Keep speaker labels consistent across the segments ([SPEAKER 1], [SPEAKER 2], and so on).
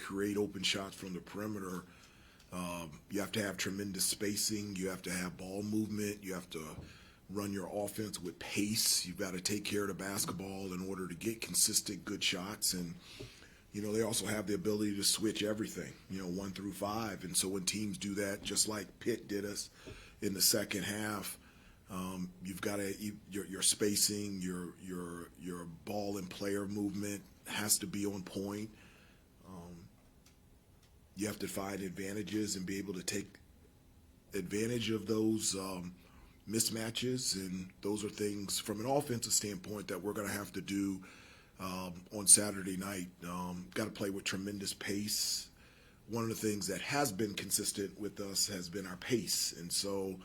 [SPEAKER 1] create open shots from the perimeter, you have to have tremendous spacing. You have to have ball movement. You have to run your offense with pace. You've got to take care of the basketball in order to get consistent good shots. And, they also have the ability to switch everything, 1 through 5. And so when teams do that, just like Pitt did us in the second half, you've got to your spacing, your ball and player movement has to be on point. You have to find advantages and be able to take advantage of those mismatches, and those are things from an offensive standpoint that we're going to have to do on Saturday night. Got to play with tremendous pace. One of the things that has been consistent with us has been our pace, and so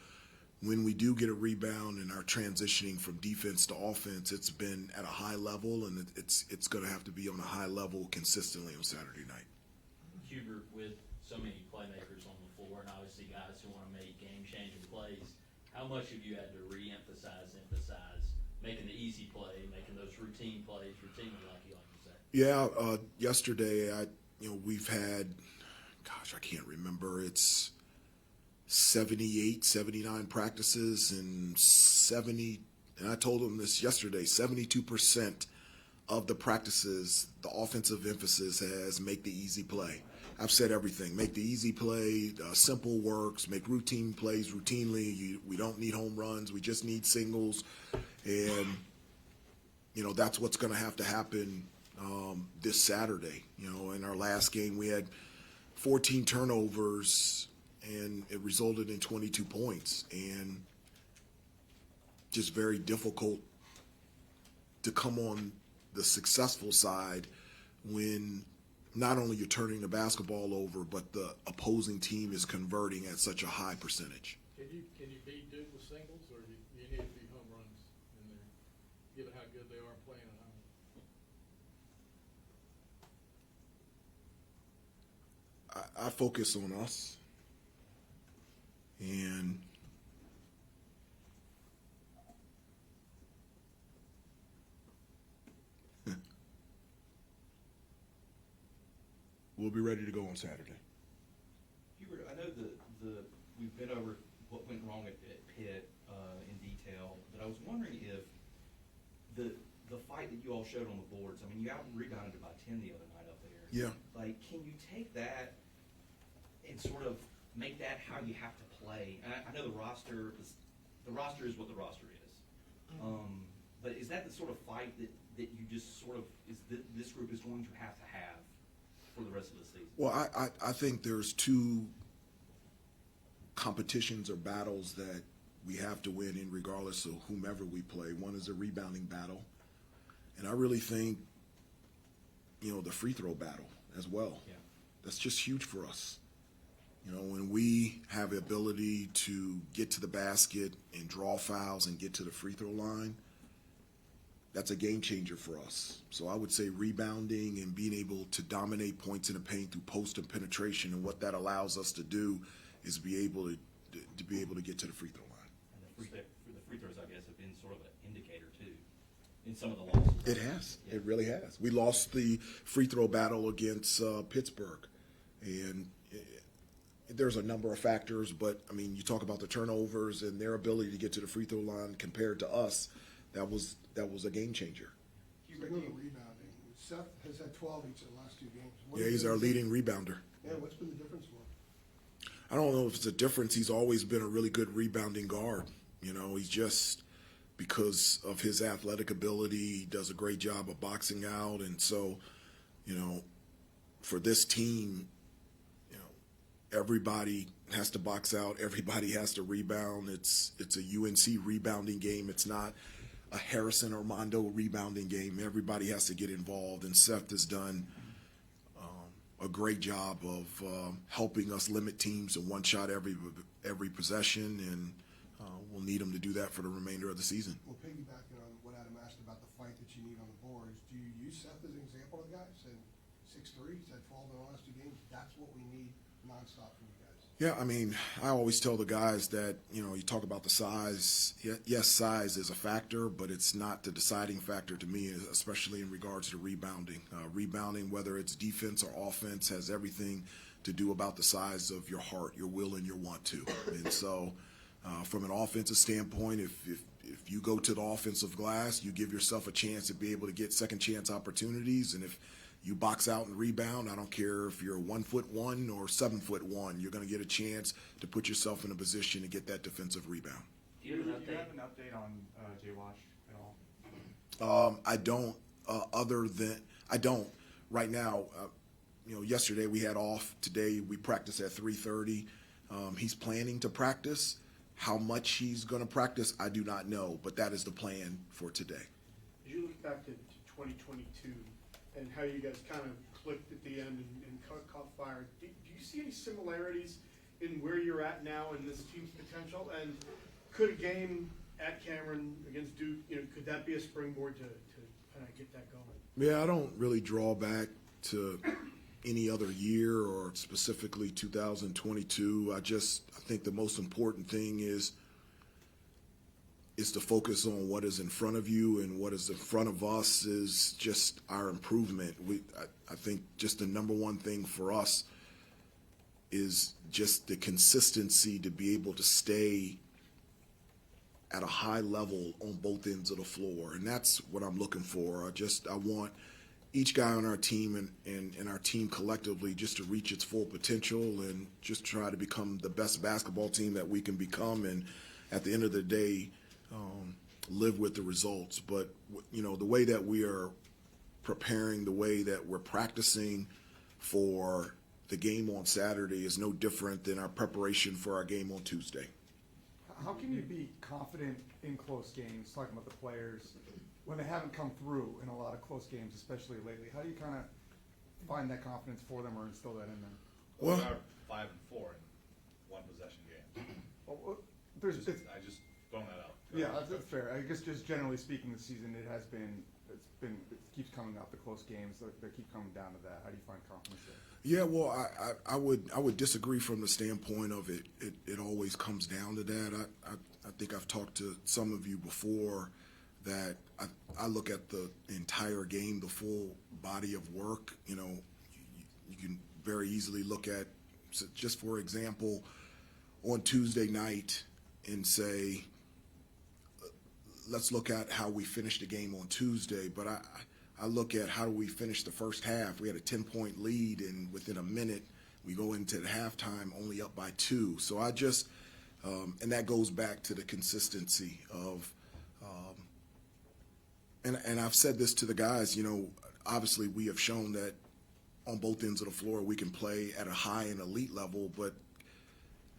[SPEAKER 1] when we do get a rebound and are transitioning from defense to offense, it's been at a high level, and it's going to have to be on a high level consistently on Saturday night.
[SPEAKER 2] Hubert, with so many playmakers on the floor and obviously guys who want to make game-changing plays, how much have you had to emphasize making the easy play, making those routine plays routinely, like you like to say?
[SPEAKER 1] Yeah, yesterday, we've had, I can't remember, it's 78, 79 practices and I told them this yesterday, 72% of the practices, the offensive emphasis has make the easy play. I've said everything. Make the easy play, simple works, make routine plays routinely. We don't need home runs. We just need singles. And, that's what's going to have to happen this Saturday. In our last game, we had 14 turnovers, and it resulted in 22 points. And just very difficult to come on the successful side when not only you're turning the basketball over, but the opposing team is converting at such a high percentage.
[SPEAKER 3] Can you beat Duke with singles, or do you need to be home runs in there, given how good they are playing at home?
[SPEAKER 1] I focus on us, and we'll be ready to go on Saturday.
[SPEAKER 4] Hubert, I know we've been over what went wrong at Pitt in detail, but I was wondering if the fight that you all showed on the boards, you out-rebounded about 10 the other night up there.
[SPEAKER 1] Yeah.
[SPEAKER 4] Can you take that and sort of make that how you have to play? And I know the roster is what the roster is. But is that the sort of fight that you just sort of, this group is going to have for the rest of the season?
[SPEAKER 1] Well, I think there's two competitions or battles that we have to win in regardless of whomever we play. One is a rebounding battle, and I really think, the free throw battle as well.
[SPEAKER 4] Yeah.
[SPEAKER 1] That's just huge for us. When we have the ability to get to the basket and draw fouls and get to the free throw line, that's a game changer for us. So I would say rebounding and being able to dominate points in the paint through post and penetration, and what that allows us to do is be able to get to the free throw line.
[SPEAKER 4] And the free throws, I guess, have been sort of an indicator too in some of the losses.
[SPEAKER 1] It has. Yeah. It really has. We lost the free throw battle against Pittsburgh, and there's a number of factors, but you talk about the turnovers and their ability to get to the free throw line compared to us. That was a game changer.
[SPEAKER 5] Speaking of rebounding, Seth has had 12 each of the last 2 games.
[SPEAKER 1] Yeah, he's our leading rebounder.
[SPEAKER 5] Yeah, what's been the difference for him?
[SPEAKER 1] I don't know if it's a difference. He's always been a really good rebounding guard. He's just, because of his athletic ability, he does a great job of boxing out. And so, for this team, everybody has to box out. Everybody has to rebound. It's a UNC rebounding game. It's not a Harrison or Mondo rebounding game. Everybody has to get involved, and Seth has done a great job of helping us limit teams to one shot every possession, and we'll need him to do that for the remainder of the season.
[SPEAKER 5] Well, piggybacking on what Adam asked about the fight that you need on the boards, do you use Seth as an example of the guy? Said 6'3", he's had 12 in the last 2 games. That's what we need nonstop from you guys?
[SPEAKER 1] Yeah, I mean, I always tell the guys that, you know, you talk about the size. Yes, size is a factor, but it's not the deciding factor to me, especially in regards to rebounding. Rebounding, whether it's defense or offense, has everything to do about the size of your heart, your will, and your want to. And so, from an offensive standpoint, if you go to the offensive glass, you give yourself a chance to be able to get second chance opportunities. And if you box out and rebound, I don't care if you're 1'1" or 7'1", you're going to get a chance to put yourself in a position to get that defensive rebound.
[SPEAKER 4] Do you have an
[SPEAKER 6] Do you
[SPEAKER 4] update?
[SPEAKER 6] have an update on Jay Wash at all?
[SPEAKER 1] I don't. I don't right now. You know, yesterday we had off. Today we practice at 3:30. He's planning to practice. How much he's going to practice, I do not know, but that is the plan for today.
[SPEAKER 7] As you look back to 2022 and how you guys kind of clicked at the end and caught fire, do you see any similarities in where you're at now and this team's potential? And could a game at Cameron against Duke, you know, could that be a springboard to kind of get that going?
[SPEAKER 1] Yeah, I don't really draw back to any other year or specifically 2022. I think the most important thing is to focus on what is in front of you, and what is in front of us is just our improvement. I think just the number one thing for us is just the consistency to be able to stay at a high level on both ends of the floor, and that's what I'm looking for. I want each guy on our team and our team collectively just to reach its full potential and just try to become the best basketball team that we can become, and at the end of the day, live with the results. But, you know, the way that we are preparing, the way that we're practicing for the game on Saturday is no different than our preparation for our game on Tuesday.
[SPEAKER 6] How can you be confident in close games, talking about the players, when they haven't come through in a lot of close games, especially lately? How do you kind of find that confidence for them or instill that in them?
[SPEAKER 1] Well,
[SPEAKER 8] We are 5 and 4 in one possession game.
[SPEAKER 6] Well, there's, it's,
[SPEAKER 8] I just throwing that out.
[SPEAKER 6] yeah, that's fair. I guess just generally speaking, this season it keeps coming up, the close games, they keep coming down to that. How do you find confidence there?
[SPEAKER 1] Yeah, well, I would disagree from the standpoint of it always comes down to that. I think I've talked to some of you before that I look at the entire game, the full body of work. You know, you can very easily look at, just for example, on Tuesday night and say, let's look at how we finished the game on Tuesday. But I look at how do we finish the first half. We had a 10-point lead, and within a minute, we go into the halftime only up by 2. So I just, and that goes back to the consistency of, and I've said this to the guys, you know, obviously we have shown that on both ends of the floor we can play at a high and elite level, but,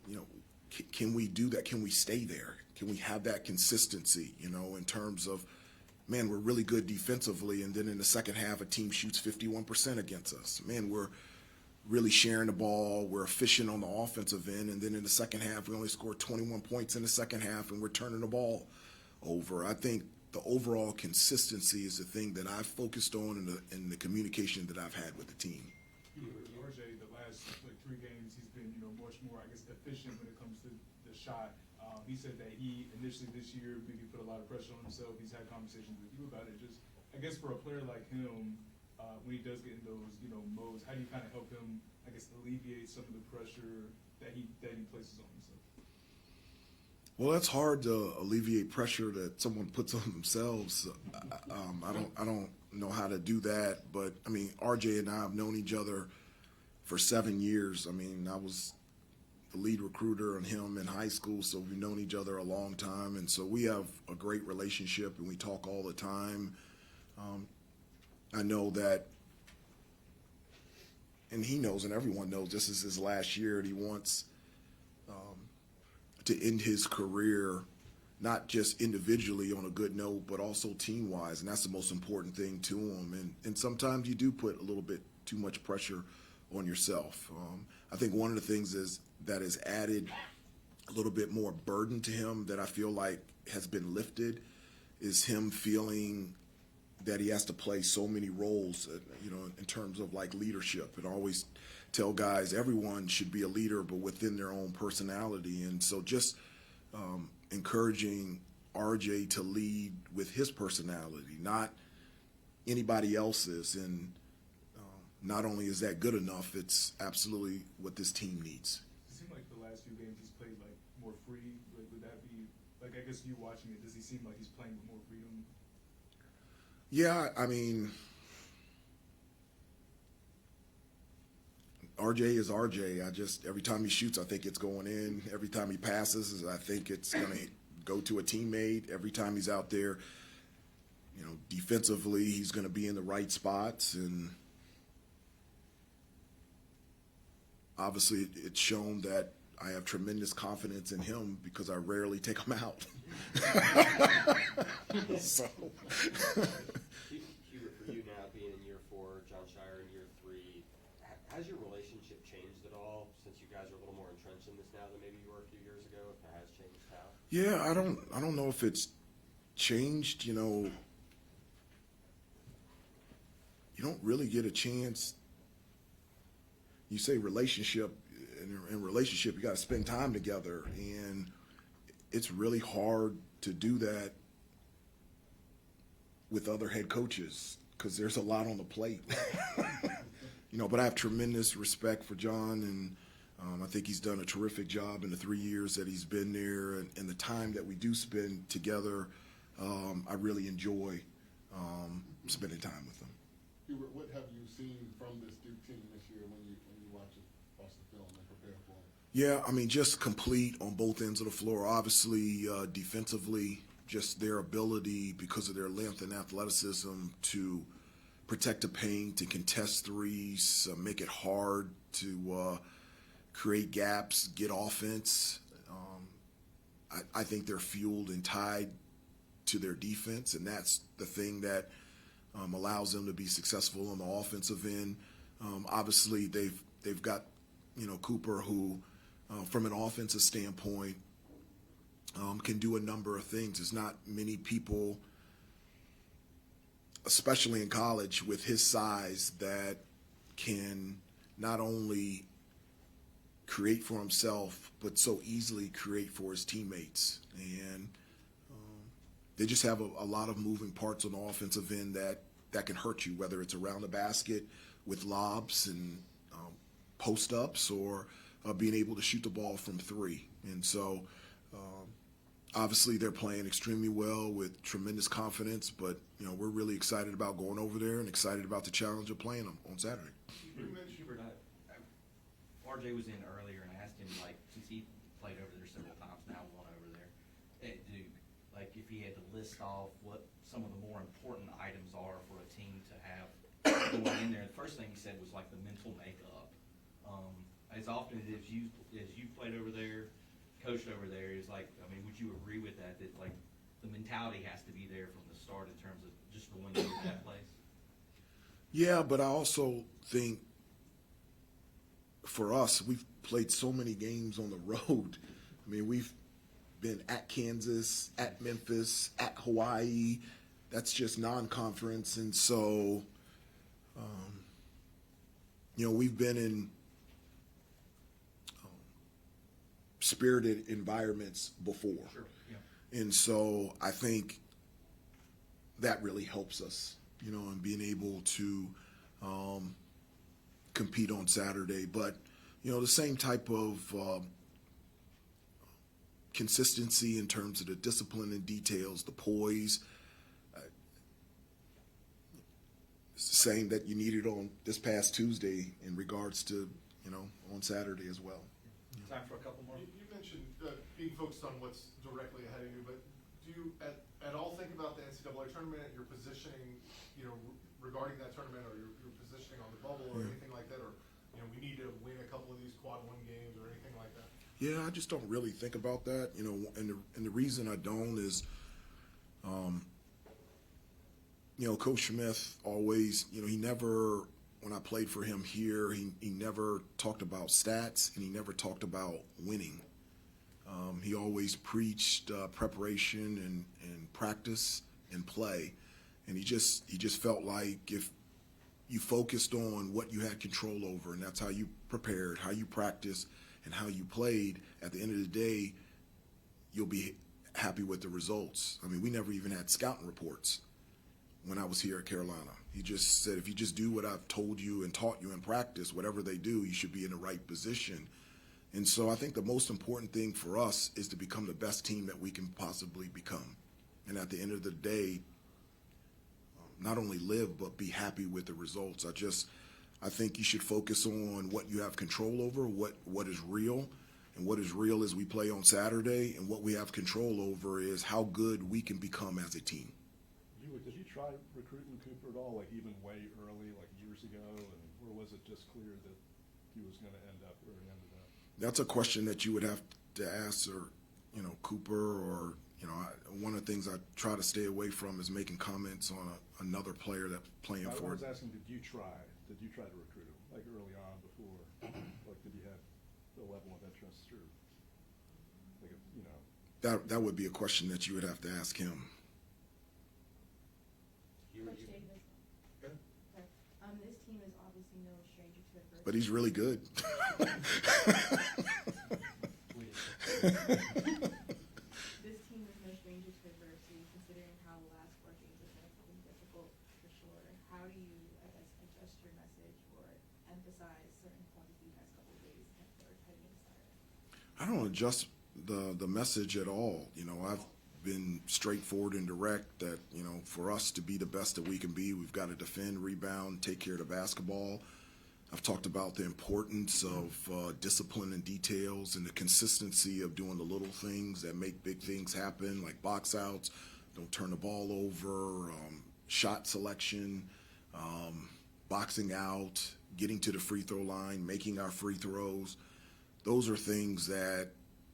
[SPEAKER 1] you know, can we do that? Can we stay there? Can we have that consistency, you know, in terms of, man, we're really good defensively, and then in the second half a team shoots 51% against us. Man, we're really sharing the ball, we're efficient on the offensive end, and then in the second half we only scored 21 points in the second half and we're turning the ball over. I think the overall consistency is the thing that I've focused on in the communication that I've had with the team.
[SPEAKER 9] RJ, the last 3 games, he's been, much more, I guess, efficient when it comes to the shot. He said that he initially this year maybe put a lot of pressure on himself. He's had conversations with you about it. Just, I guess, for a player like him, when he does get in those, modes, how do you kind of help him, I guess, alleviate some of the pressure that he places on himself?
[SPEAKER 1] Well, that's hard to alleviate pressure that someone puts on themselves. I don't know how to do that, but I mean, RJ and I have known each other for 7 years. I mean, I was the lead recruiter on him in high school, so we've known each other a long time, and so we have a great relationship and we talk all the time. I know that, and he knows, and everyone knows, this is his last year, and he wants to end his career not just individually on a good note, but also team-wise, and that's the most important thing to him. And sometimes you do put a little bit too much pressure on yourself. I think one of the things that has added a little bit more burden to him that I feel like has been lifted is him feeling that he has to play so many roles, in terms of like leadership. And I always tell guys, everyone should be a leader, but within their own personality. And so just encouraging RJ to lead with his personality, not anybody else's. And not only is that good enough, it's absolutely what this team needs.
[SPEAKER 9] It seemed like the last few games he's played like more free. Would that be like, I guess you watching it, does he seem like he's playing with more freedom?
[SPEAKER 1] Yeah, I mean, RJ is RJ. Every time he shoots, I think it's going in. Every time he passes, I think it's going to go to a teammate. Every time he's out there, defensively, he's going to be in the right spots. And obviously, it's shown that I have tremendous confidence in him because I rarely take him out. So.
[SPEAKER 10] Hubert, for you now being in year 4, John Shire in year 3, has your relationship changed at all since you guys are a little more entrenched in this now than maybe you were a few years ago? If it has changed, how?
[SPEAKER 1] Yeah, I don't know if it's changed. You don't really get a chance. You say relationship, and in relationship, you got to spend time together, and it's really hard to do that with other head coaches because there's a lot on the plate. But I have tremendous respect for John, and I think he's done a terrific job in the 3 years that he's been there, and the time that we do spend together, I really enjoy spending time with him.
[SPEAKER 5] Hubert, what have you seen from this Duke team this year when you watch the film and prepare for it?
[SPEAKER 1] Yeah, I mean, just complete on both ends of the floor. Obviously, defensively, just their ability, because of their length and athleticism, to protect the paint, to contest threes, make it hard to create gaps, get offense. I think they're fueled and tied to their defense, and that's the thing that allows them to be successful on the offensive end. Obviously, they've got Cooper, who from an offensive standpoint can do a number of things. There's not many people, especially in college, with his size that can not only create for himself but so easily create for his teammates. And they just have a lot of moving parts on the offensive end that can hurt you, whether it's around the basket with lobs and post-ups, or being able to shoot the ball from 3. And so obviously they're playing extremely well with tremendous confidence, but we're really excited about going over there and excited about the challenge of playing them on Saturday.
[SPEAKER 4] Hubert, RJ was in earlier, and I asked him, since he played over there several times now, won over there at Duke, if he had to list off what some of the more important items are for a team to have going in there, the first thing he said was the mental makeup. As often as you played over there, coached over there, would you agree with that the mentality has to be there from the start in terms of just going into that place?
[SPEAKER 1] Yeah, but I also think for us, we've played so many games on the road. I mean, we've been at Kansas, at Memphis, at Hawaii. That's just non-conference. And so, we've been in spirited environments before.
[SPEAKER 4] Sure, yeah.
[SPEAKER 1] And so I think that really helps us, in being able to compete on Saturday. But, the same type of consistency in terms of the discipline and details, the poise. It's the same that you needed on this past Tuesday in regards to, on Saturday as well.
[SPEAKER 4] Time for a couple more.
[SPEAKER 11] You mentioned being focused on what's directly ahead of you, but do you at all think about the NCAA tournament, your positioning, regarding that tournament, or your positioning on the bubble, or anything like that, or we need to win a couple of these quad 1 games or anything like that?
[SPEAKER 1] Yeah, I just don't really think about that, and the reason I don't is, Coach Smith always, he never, when I played for him here, he never talked about stats, and he never talked about winning. He always preached preparation and practice and play. And he just felt like if you focused on what you had control over, and that's how you prepared, how you practiced, and how you played, at the end of the day, you'll be happy with the results. I mean, we never even had scouting reports when I was here at Carolina. He just said, if you just do what I've told you and taught you in practice, whatever they do, you should be in the right position. And so I think the most important thing for us is to become the best team that we can possibly become. And at the end of the day, not only live, but be happy with the results. I think you should focus on what you have control over, what is real. And what is real is we play on Saturday, and what we have control over is how good we can become as a team.
[SPEAKER 12] Did you try recruiting Cooper at all, like even way early, like years ago, or was it just clear that he was going to end up where he ended up?
[SPEAKER 1] That's a question that you would have to ask, Cooper, or one of the things I try to stay away from is making comments on another player that's playing for.
[SPEAKER 12] I was asking, did you try to recruit him like early on before? Like, did you have the level of interest, or like
[SPEAKER 1] That would be a question that you would have to ask him.
[SPEAKER 13] Coach Davis. This team is obviously no stranger to adversity.
[SPEAKER 1] But he's really good.
[SPEAKER 13] This team is no stranger to adversity, considering how the last 4 games have been difficult for sure. How do you, adjust your message or emphasize certain points these next couple of days or heading into Saturday?
[SPEAKER 1] I don't adjust the message at all. I've been straightforward and direct that, for us to be the best that we can be, we've got to defend, rebound, take care of the basketball. I've talked about the importance of discipline and details and the consistency of doing the little things that make big things happen, like box outs, don't turn the ball over, shot selection, boxing out, getting to the free throw line, making our free throws. Those are things that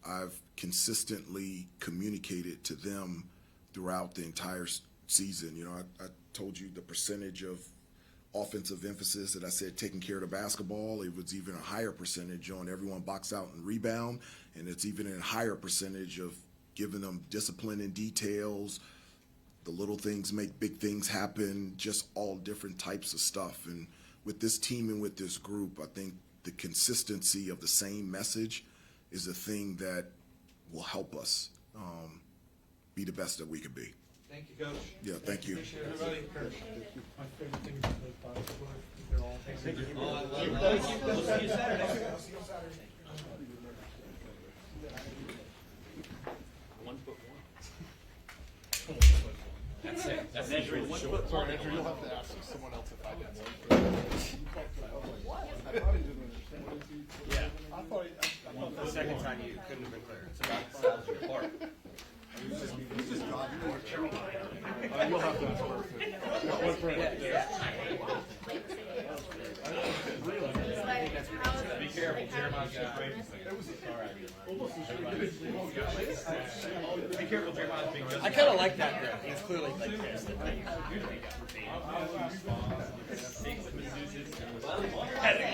[SPEAKER 1] I've consistently communicated to them throughout the entire season. I told you the percentage of offensive emphasis that I said taking care of the basketball. It was even a higher percentage on everyone box out and rebound, and it's even a higher percentage of giving them discipline and details. The little things make big things happen, just all different types of stuff. And with this team and with this group, I think the consistency of the same message is a thing that will help us be the best that we can be.
[SPEAKER 4] Thank you, Coach.
[SPEAKER 1] Yeah, thank you.
[SPEAKER 4] Appreciate everybody.
[SPEAKER 3] My favorite thing about those five scores, they're all.
[SPEAKER 4] Thank you. We'll see you Saturday.
[SPEAKER 2] That's it. That's
[SPEAKER 3] Andrew,
[SPEAKER 2] it.
[SPEAKER 3] sorry, Andrew, you'll have to ask someone else if I did.
[SPEAKER 2] Yeah.
[SPEAKER 3] I thought
[SPEAKER 10] The second time you couldn't have been clearer. It's about the size of your part.
[SPEAKER 3] you'll have to ask her. One friend.
[SPEAKER 2] Be careful, Jeremiah's got great. Be careful, Jeremiah's being just.
[SPEAKER 10] I kind of like that though. He's clearly like this.
[SPEAKER 2] Had to